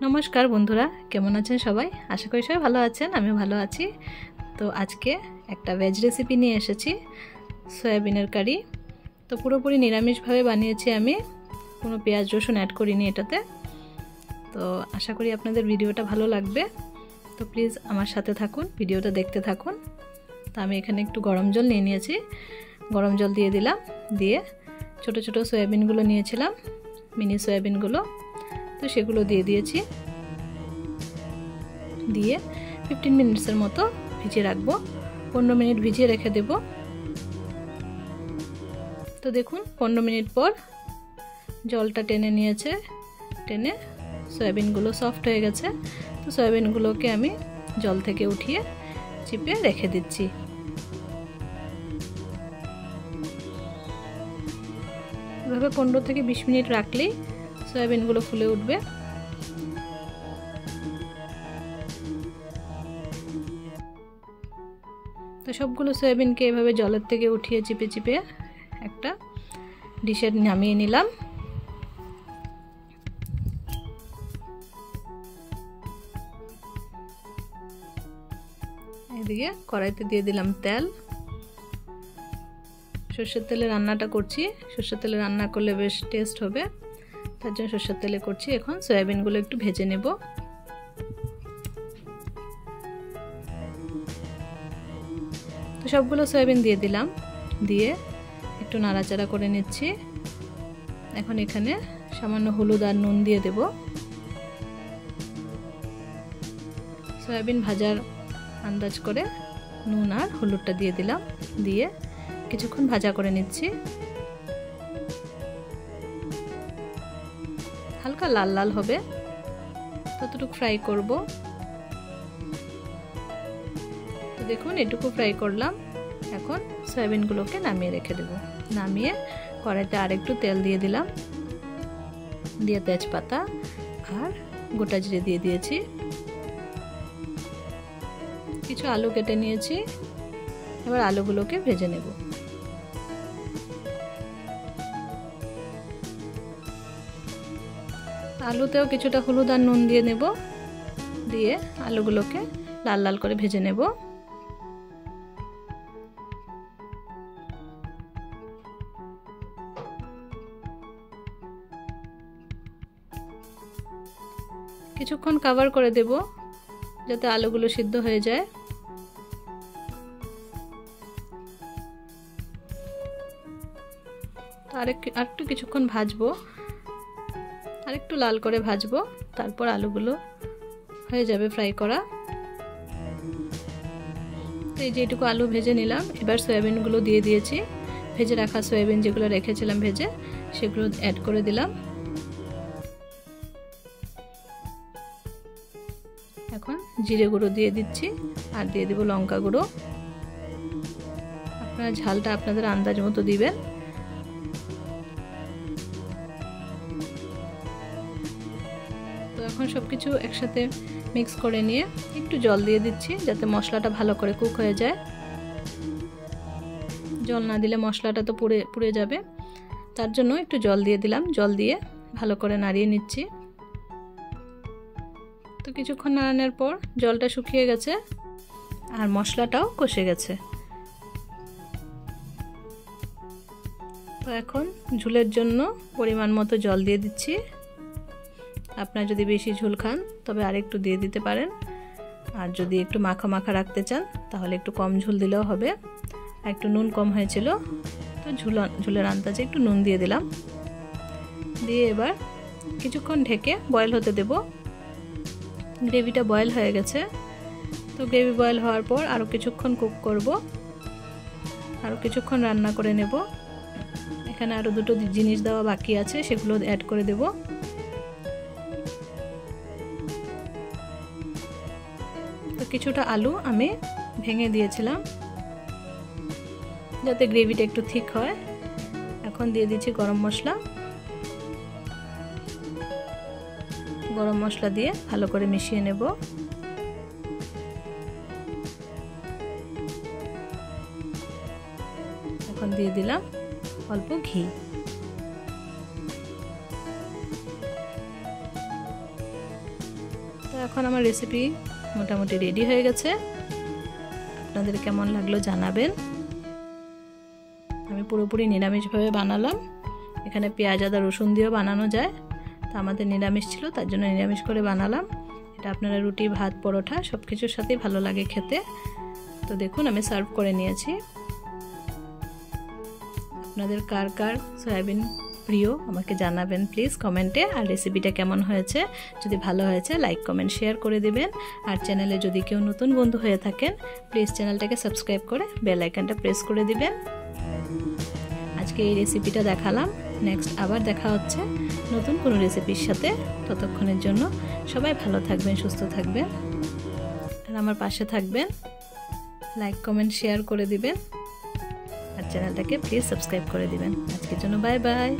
নমস্কার বন্ধুরা, কেমন আছেন সবাই? আশা করি সবাই ভালো আছেন, আমিও ভালো আছি। তো আজকে একটা ভেজ রেসিপি নিয়ে এসেছি, সয়াবিনের কারি। তো পুরোপুরি নিরামিষভাবে বানিয়েছি আমি, কোনো পেঁয়াজ রসুন অ্যাড করিনি এটাতে। তো আশা করি আপনাদের ভিডিওটা ভালো লাগবে। তো প্লিজ আমার সাথে থাকুন, ভিডিওটা দেখতে থাকুন। তো আমি এখানে একটু গরম জল নিয়ে নিয়েছি, গরম জল দিয়ে দিলাম। দিয়ে ছোট ছোট সয়াবিনগুলো নিয়েছিলাম, মিনি সয়াবিনগুলো, তো সেগুলো দিয়ে দিয়েছি। দিয়ে 15 মিনিটসের মতো ভিজিয়ে রাখবো, 15 মিনিট ভিজিয়ে রেখে দেব। তো দেখুন 15 মিনিট পর জলটা টেনে নিয়েছে, টেনে সয়াবিনগুলো সফট হয়ে গেছে। তো সয়াবিনগুলোকে আমি জল থেকে উঠিয়ে চিপে রেখে দিচ্ছি। এভাবে 15 থেকে 20 মিনিট রাখলেই সয়াবিনগুলো ফুলে উঠবে। তো সবগুলো সয়াবিনকে এভাবে জলের থেকে উঠিয়ে চিপে চিপে একটা ডিশে নামিয়ে নিলাম। এদিকে কড়াইতে দিয়ে দিলাম তেল। সরষের তেলে রান্নাটা করছি, সরষের তেলে রান্না করলে বেশ টেস্ট হবে, তার জন্য সরষের তেলে করছি। এখন সয়াবিনগুলো একটু ভেজে নেব। তো সবগুলো সয়াবিন দিয়ে দিলাম, দিয়ে একটু নাড়াচাড়া করে নিচ্ছি। এখন এখানে সামান্য হলুদ আর নুন দিয়ে দেব। সয়াবিন ভাজার আন্দাজ করে নুন আর হলুদটা দিয়ে দিলাম, দিয়ে কিছুক্ষণ ভাজা করে নিচ্ছি। হালকা লাল লাল হবে ততটুকু ফ্রাই করব। তো দেখুন এটুকু ফ্রাই করলাম। এখন সয়াবিনগুলোকে নামিয়ে রেখে দেব। নামিয়ে কড়াইতে আরেকটু তেল দিয়ে দিলাম, দিয়ে তেজপাতা আর গোটা জিরে দিয়ে দিয়েছি। কিছু আলু কেটে নিয়েছি, এবার আলুগুলোকে ভেজে নেব। আলুতেও কিছুটা হলুদ আর নুন দিয়ে নেব, দিয়ে আলুগুলোকে লাল লাল করে ভেজে নেব। কিছুক্ষণ কভার করে দেব যাতে আলুগুলো সিদ্ধ হয়ে যায়। আরেকটু কিছুক্ষণ ভাজবো, আরেকটু লাল করে ভাজবো, তারপর আলুগুলো হয়ে যাবে ফ্রাই করা। তো এই যে এটুকু আলু ভেজে নিলাম, এবার সয়াবিনগুলো দিয়ে দিয়েছি। ভেজে রাখা সয়াবিন যেগুলো রেখেছিলাম ভেজে, সেগুলো অ্যাড করে দিলাম। এখন জিরে গুঁড়ো দিয়ে দিচ্ছি আর দিয়ে দিব লঙ্কা গুঁড়ো। আপনারা ঝালটা আপনাদের আন্দাজ মতো দিবেন। তো এখন সবকিছু একসাথে মিক্স করে নিয়ে একটু জল দিয়ে দিচ্ছি যাতে মশলাটা ভালো করে কুক হয়ে যায়। জল না দিলে মশলাটা তো পুড়ে যাবে, তার জন্য একটু জল দিয়ে দিলাম। জল দিয়ে ভালো করে নাড়িয়ে নিচ্ছি। তো কিছুক্ষণ নাড়ানোর পর জলটা শুকিয়ে গেছে আর মশলাটাও কষে গেছে। তো এখন ঝোলের জন্য পরিমাণ মতো জল দিয়ে দিচ্ছি। আপনারা যদি বেশি ঝোল খান তবে আরেকটু দিয়ে দিতে পারেন, আর যদি একটু মাখা মাখা রাখতে চান তাহলে একটু কম ঝোল দিলেও হবে। আর একটু নুন কম হয়েছিল, তো ঝোলের আন্দাজে একটু নুন দিয়ে দিলাম। দিয়ে এবার কিছুক্ষণ ঢেকে বয়েল হতে দেব। গ্রেভিটা বয়েল হয়ে গেছে। তো গ্রেভি বয়েল হওয়ার পর আরও কিছুক্ষণ কুক করব, আরও কিছুক্ষণ রান্না করে নেব। এখানে আরও দুটো জিনিস দেওয়া বাকি আছে, সেগুলো অ্যাড করে দেব। তো কিছুটা আলু আমি ভেঙে দিয়েছিলাম যাতে গ্রেভিটা একটু থিক হয়। এখন দিয়ে দিচ্ছি গরম মশলা। গরম মশলা দিয়ে ভালো করে মিশিয়ে নেব। এখন দিয়ে দিলাম অল্প ঘি। এখন আমার রেসিপি মোটামুটি রেডি হয়ে গেছে। আপনাদের কেমন লাগলো জানাবেন। আমি পুরোপুরি নিরামিষভাবে বানালাম। এখানে পেঁয়াজ আদা রসুন দিয়েও বানানো যায়, তো আমাদের নিরামিষ ছিল তার জন্য নিরামিষ করে বানালাম। এটা আপনারা রুটি ভাত পরোটা সব কিছুর সাথেই ভালো লাগে খেতে। তো দেখুন আমি সার্ভ করে নিয়েছি। আপনাদের কার কার সয়াবিন প্রিয় আমাকে জানাবেন প্লিজ কমেন্টে। আর রেসিপিটা কেমন হয়েছে, যদি ভালো হয়েছে লাইক কমেন্ট শেয়ার করে দিবেন। আর চ্যানেলে যদি কেউ নতুন বন্ধু হয়ে থাকেন প্লিজ চ্যানেলটাকে সাবস্ক্রাইব করে বেল আইকনটা প্রেস করে দিবেন। আজকে এই রেসিপিটা দেখালাম, নেক্সট আবার দেখা হচ্ছে নতুন কোনো রেসিপির সাথে। ততক্ষণের জন্য সবাই ভালো থাকবেন, সুস্থ থাকবেন, আর আমার পাশে থাকবেন। লাইক কমেন্ট শেয়ার করে দিবেন আর চ্যানেলটাকে প্লিজ সাবস্ক্রাইব করে দিবেন। আজকের জন্য বাই বাই।